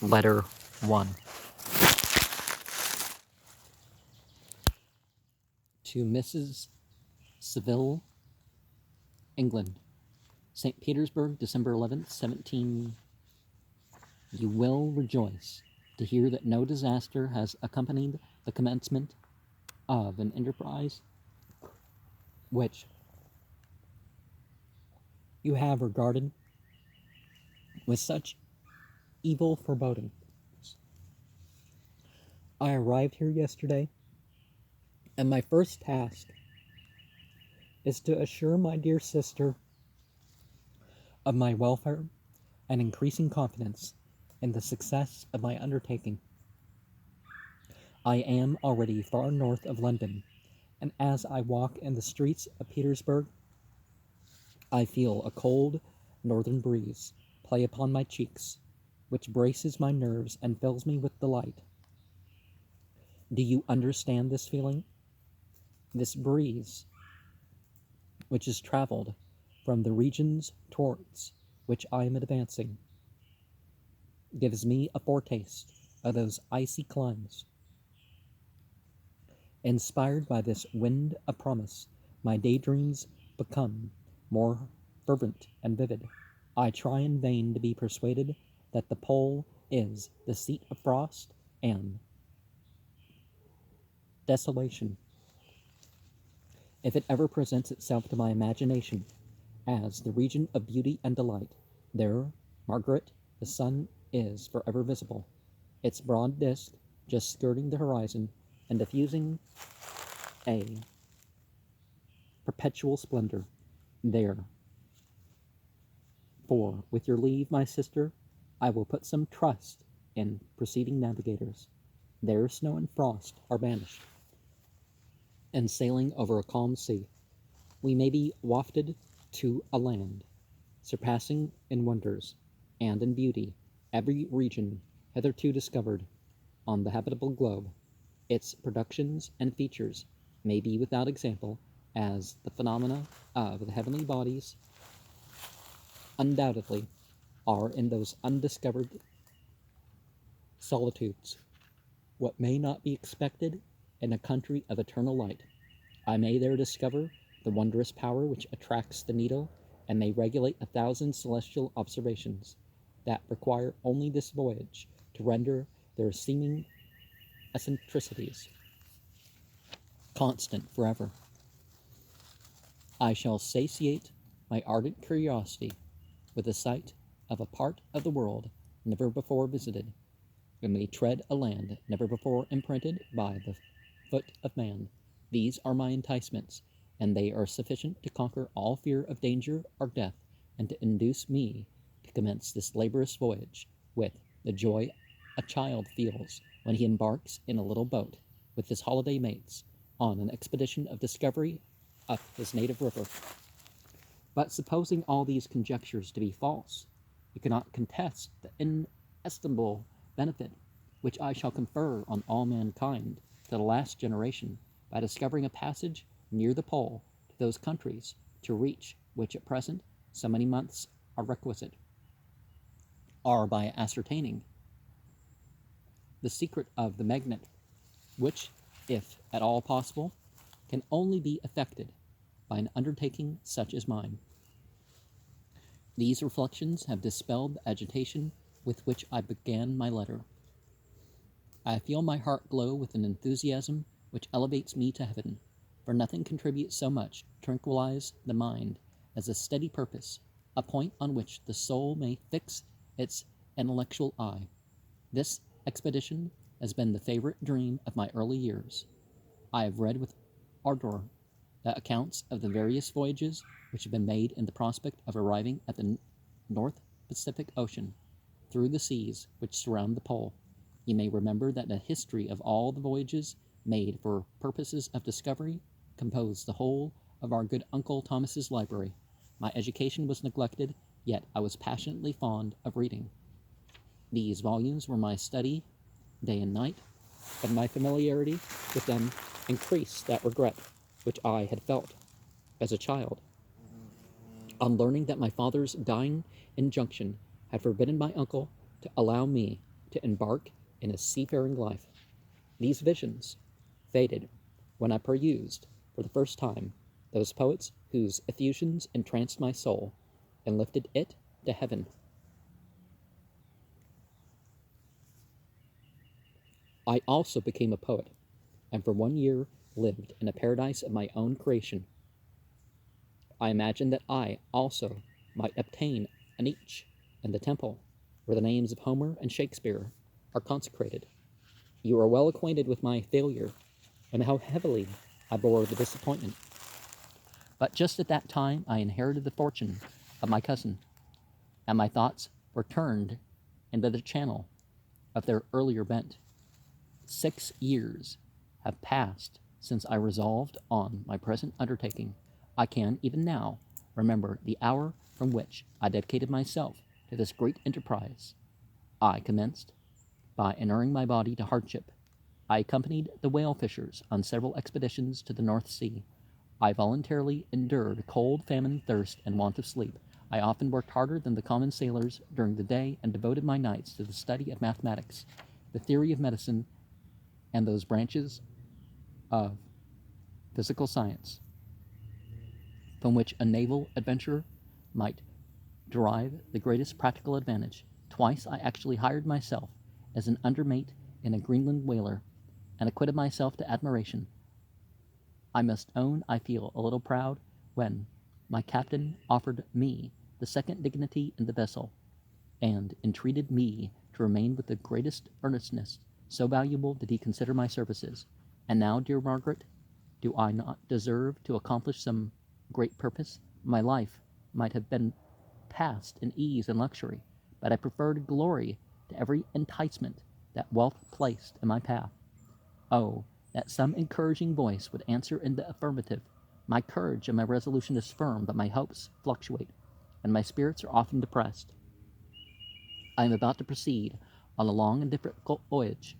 Letter 1. To Mrs. Seville, England. St. Petersburg, December 11th, 17. You will rejoice to hear that no disaster has accompanied the commencement of an enterprise which you have regarded with such evil foreboding. I arrived here yesterday, and my first task is to assure my dear sister of my welfare and increasing confidence in the success of my undertaking. I am already far north of London, and as I walk in the streets of Petersburg, I feel a cold northern breeze play upon my cheeks, which braces my nerves and fills me with delight. Do you understand this feeling? This breeze, which has traveled from the regions towards which I am advancing, gives me a foretaste of those icy climes. Inspired by this wind of promise, my daydreams become more fervent and vivid. I try in vain to be persuaded that the pole is the seat of frost and desolation. If it ever presents itself to my imagination as the region of beauty and delight, there, Margaret, the sun is forever visible, its broad disk just skirting the horizon and diffusing a perpetual splendor there. For, with your leave, my sister, I will put some trust in preceding navigators. There snow and frost are banished, and sailing over a calm sea, we may be wafted to a land surpassing in wonders and in beauty every region hitherto discovered on the habitable globe. Its productions and features may be without example, as the phenomena of the heavenly bodies undoubtedly are in those undiscovered solitudes. What may not be expected in a country of eternal light, I may there discover the wondrous power which attracts the needle, and may regulate 1,000 celestial observations that require only this voyage to render their seeming eccentricities constant forever. I shall satiate my ardent curiosity with the sight of a part of the world never before visited, and may tread a land never before imprinted by the foot of man. These are my enticements, and they are sufficient to conquer all fear of danger or death, and to induce me to commence this laborious voyage with the joy a child feels when he embarks in a little boat with his holiday mates on an expedition of discovery up his native river. But supposing all these conjectures to be false, you cannot contest the inestimable benefit which I shall confer on all mankind to the last generation by discovering a passage near the pole to those countries to reach which at present so many months are requisite, or by ascertaining the secret of the magnet, which, if at all possible, can only be effected by an undertaking such as mine. These reflections have dispelled the agitation with which I began my letter. I feel my heart glow with an enthusiasm which elevates me to heaven, for nothing contributes so much to tranquilize the mind as a steady purpose, a point on which the soul may fix its intellectual eye. This expedition has been the favorite dream of my early years. I have read with ardor the accounts of the various voyages which have been made in the prospect of arriving at the North Pacific Ocean through the seas which surround the pole. You may remember that the history of all the voyages made for purposes of discovery composed the whole of our good Uncle Thomas's library. My education was neglected, yet I was passionately fond of reading. These volumes were my study day and night, but my familiarity with them increased that regret which I had felt as a child on learning that my father's dying injunction had forbidden my uncle to allow me to embark in a seafaring life. These visions faded when I perused, for the first time, those poets whose effusions entranced my soul and lifted it to heaven. I also became a poet, and for 1 year lived in a paradise of my own creation. I imagined that I also might obtain a niche in the temple where the names of Homer and Shakespeare are consecrated. You are well acquainted with my failure and how heavily I bore the disappointment. But just at that time, I inherited the fortune of my cousin, and my thoughts were turned into the channel of their earlier bent. 6 years have passed since I resolved on my present undertaking. I can, even now, remember the hour from which I dedicated myself to this great enterprise. I commenced by inuring my body to hardship. I accompanied the whale fishers on several expeditions to the North Sea. I voluntarily endured cold, famine, thirst, and want of sleep. I often worked harder than the common sailors during the day and devoted my nights to the study of mathematics, the theory of medicine, and those branches of physical science from which a naval adventurer might derive the greatest practical advantage. Twice I actually hired myself as an undermate in a Greenland whaler and acquitted myself to admiration. I must own I feel a little proud when my captain offered me the second dignity in the vessel and entreated me to remain with the greatest earnestness, so valuable did he consider my services. And now, dear Margaret, do I not deserve to accomplish some great purpose? My life might have been passed in ease and luxury, but I preferred glory to every enticement that wealth placed in my path. Oh, that some encouraging voice would answer in the affirmative. My courage and my resolution is firm, but my hopes fluctuate, and my spirits are often depressed. I am about to proceed on a long and difficult voyage,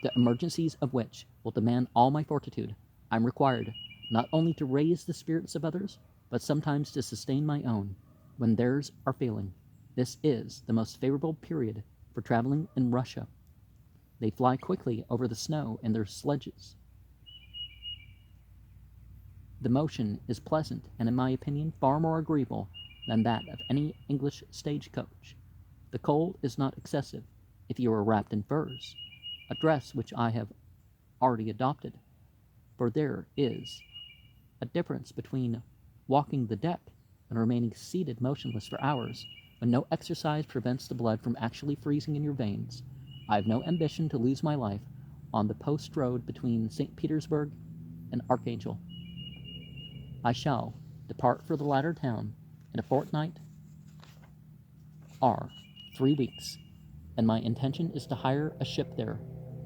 the emergencies of which will demand all my fortitude. I am required not only to raise the spirits of others, but sometimes to sustain my own when theirs are failing. This is the most favorable period for traveling in Russia. They fly quickly over the snow in their sledges. The motion is pleasant and, in my opinion, far more agreeable than that of any English stagecoach. The cold is not excessive if you are wrapped in furs, a dress which I have already adopted, for there is a difference between walking the deck and remaining seated motionless for hours when no exercise prevents the blood from actually freezing in your veins. I have no ambition to lose my life on the post road between St. Petersburg and Archangel. I shall depart for the latter town in a fortnight or 3 weeks, and my intention is to hire a ship there,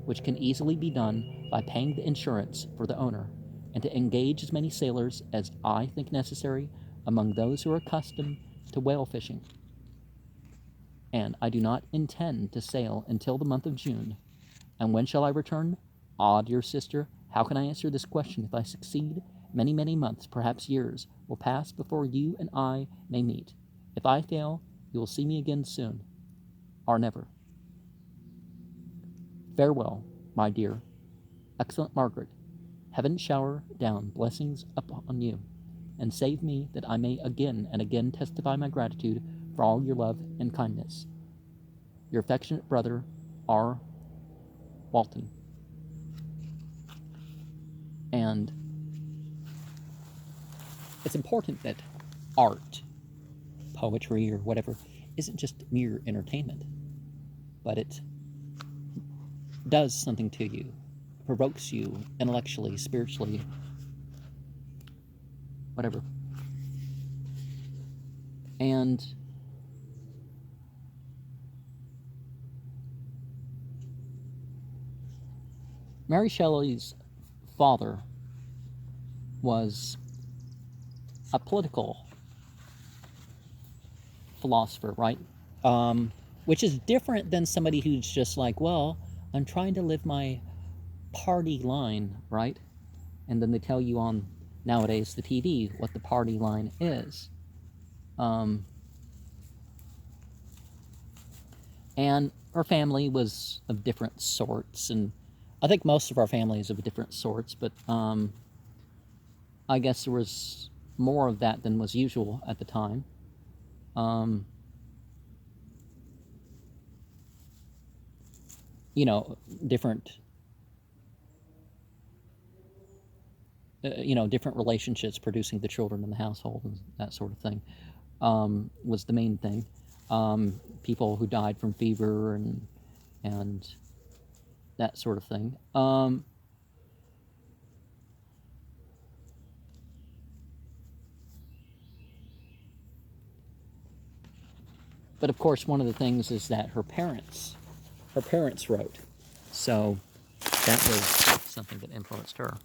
which can easily be done by paying the insurance for the owner, and to engage as many sailors as I think necessary among those who are accustomed to whale fishing. And I do not intend to sail until the month of June. And when shall I return? Ah, dear sister, how can I answer this question if I succeed? Many, many months, perhaps years, will pass before you and I may meet. If I fail, you will see me again soon, or never. Farewell, my dear, excellent Margaret. Heaven shower down blessings upon you, and save me that I may again and again testify my gratitude for all your love and kindness. Your affectionate brother, R. Walton. And it's important that art, poetry, or whatever isn't just mere entertainment, but it does something to you, provokes you intellectually, spiritually, whatever. And Mary Shelley's father was a political philosopher, right? Which is different than somebody who's just like, well, I'm trying to live my party line, right? And then they tell you on nowadays the TV what the party line is. And her family was of different sorts, and I think most of our family is of different sorts, but I guess there was more of that than was usual at the time. You know, different, different relationships producing the children in the household and that sort of thing was the main thing. People who died from fever and that sort of thing. But of course, one of the things is that her parents wrote, so that was something that influenced her.